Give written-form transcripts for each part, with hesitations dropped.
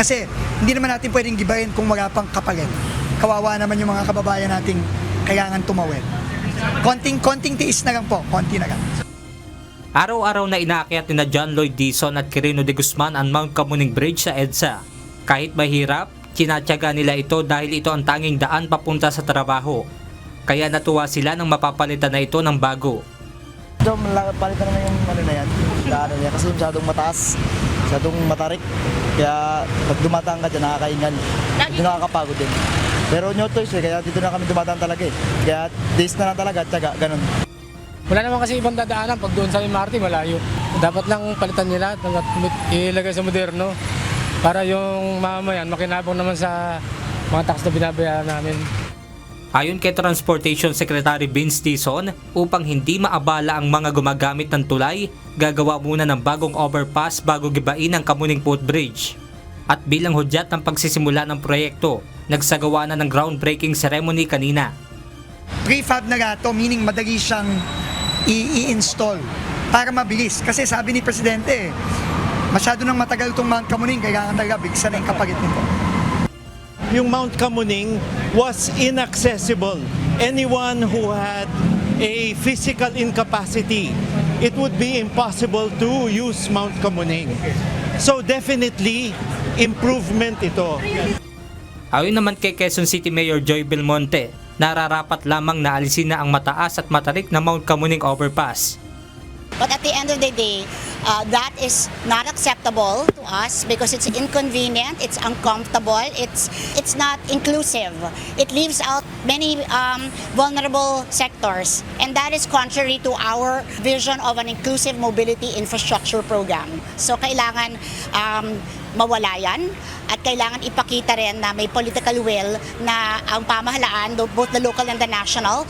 Kasi hindi naman natin pwedeng gibahin kung wala pang kapalit. Kawawa naman yung mga kababayan nating kailangan tumawid. Konting tiis na lang po, konti na lang. Araw-araw na inaakyat ni John Lloyd Dizon at Quirino de Guzman ang Mount Camuning Bridge sa EDSA. Kahit mahirap, tinatyaga nila ito dahil ito ang tanging daan papunta sa trabaho. Kaya natuwa sila nang mapapalitan na ito ng bago. So, palitan naman yung ano na yan, daanan niya kasi masyadong mataas, masyadong matarik. Kaya pag dumataan ka dyan, nakakaingan. Dito nakakapagod din. Pero no choice kaya dito na kami dumataan talaga eh. Kaya days na lang talaga, tsaga, ganun. Wala naman kasi ibang dadaanan pag doon sa MRT, malayo. Dapat lang palitan nila, ilagay sa moderno para yung mamamayan makinabang naman sa mga tax na binabayaran namin. Ayon kay Transportation Secretary Vince Dizon, upang hindi maabala ang mga gumagamit ng tulay, gagawa muna ng bagong overpass bago gibain ang Camuning Footbridge. At bilang hudyat ng pagsisimula ng proyekto, nagsagawa na ng groundbreaking ceremony kanina. Prefab na gato, meaning madali siyang i-install para mabilis. Kasi sabi ni Presidente, masyado nang matagal itong Mount Camuning, kailangan talaga bigsan na yung kapalit nito. Yung Mount Camuning was inaccessible. Anyone who had a physical incapacity, it would be impossible to use Mount Camuning. So definitely, improvement ito. Ayon naman kay Quezon City Mayor Joy Belmonte, nararapat lamang na alisin na ang mataas at matarik na Mount Camuning Overpass. But at the end of the day, that is not acceptable to us because it's inconvenient, it's uncomfortable, it's not inclusive. It leaves out many vulnerable sectors, and that is contrary to our vision of an inclusive mobility infrastructure program. So kailangan mawala yan at kailangan ipakita rin na may political will na ang pamahalaan, both the local and the national,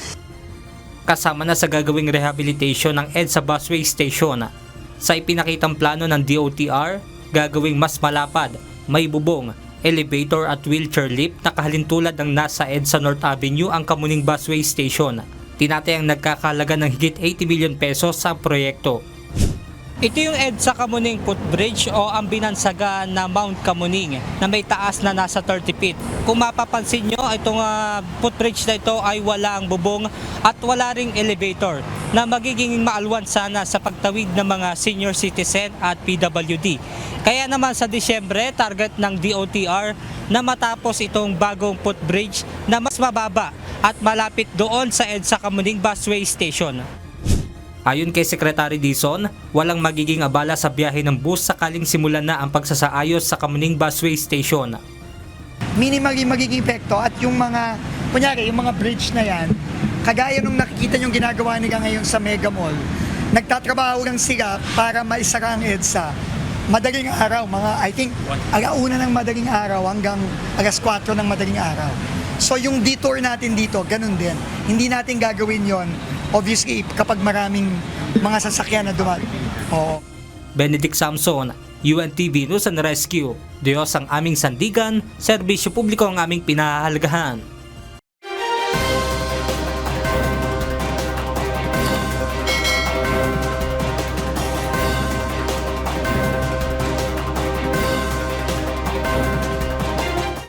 Kasama na sa gagawing rehabilitation ng EDSA Busway Station. Sa ipinakitang plano ng DOTR, gagawing mas malapad, may bubong, elevator at wheelchair lift na kahalintulad ng nasa EDSA North Avenue ang Camuning Busway Station. Tinatayang nagkakalaga ng higit 80 million pesos sa proyekto. Ito yung EDSA Camuning Footbridge o ang binansagan na Mount Camuning na may taas na nasa 30 feet. Kung mapapansin nyo, itong footbridge na ito ay wala ang bubong at wala ring elevator na magiging maalwan sana sa pagtawid ng mga senior citizen at PWD. Kaya naman sa Disyembre, target ng DOTR na matapos itong bagong footbridge na mas mababa at malapit doon sa EDSA Camuning Busway Station. Ayon kay Secretary Dizon, walang magiging abala sa biyahe ng bus sakaling simulan na ang pagsasaayos sa Camuning Busway Station. Minimally magiging epekto at yung mga, kunyari, yung mga bridge na yan, kagaya nung nakikita yung ginagawa nila ngayon sa Mega Mall, nagtatrabaho lang sila para maisara ang EDSA. Madaling araw, I think, alauna ng madaling araw hanggang alas 4 ng madaling araw. So yung detour natin dito, ganun din. Hindi natin gagawin yon obviously kapag maraming mga sasakyan na dumaan. Oo. Benedict Samson, UNTV News and Rescue. Diyos ang aming sandigan, serbisyo publiko ang aming pinahahalagahan.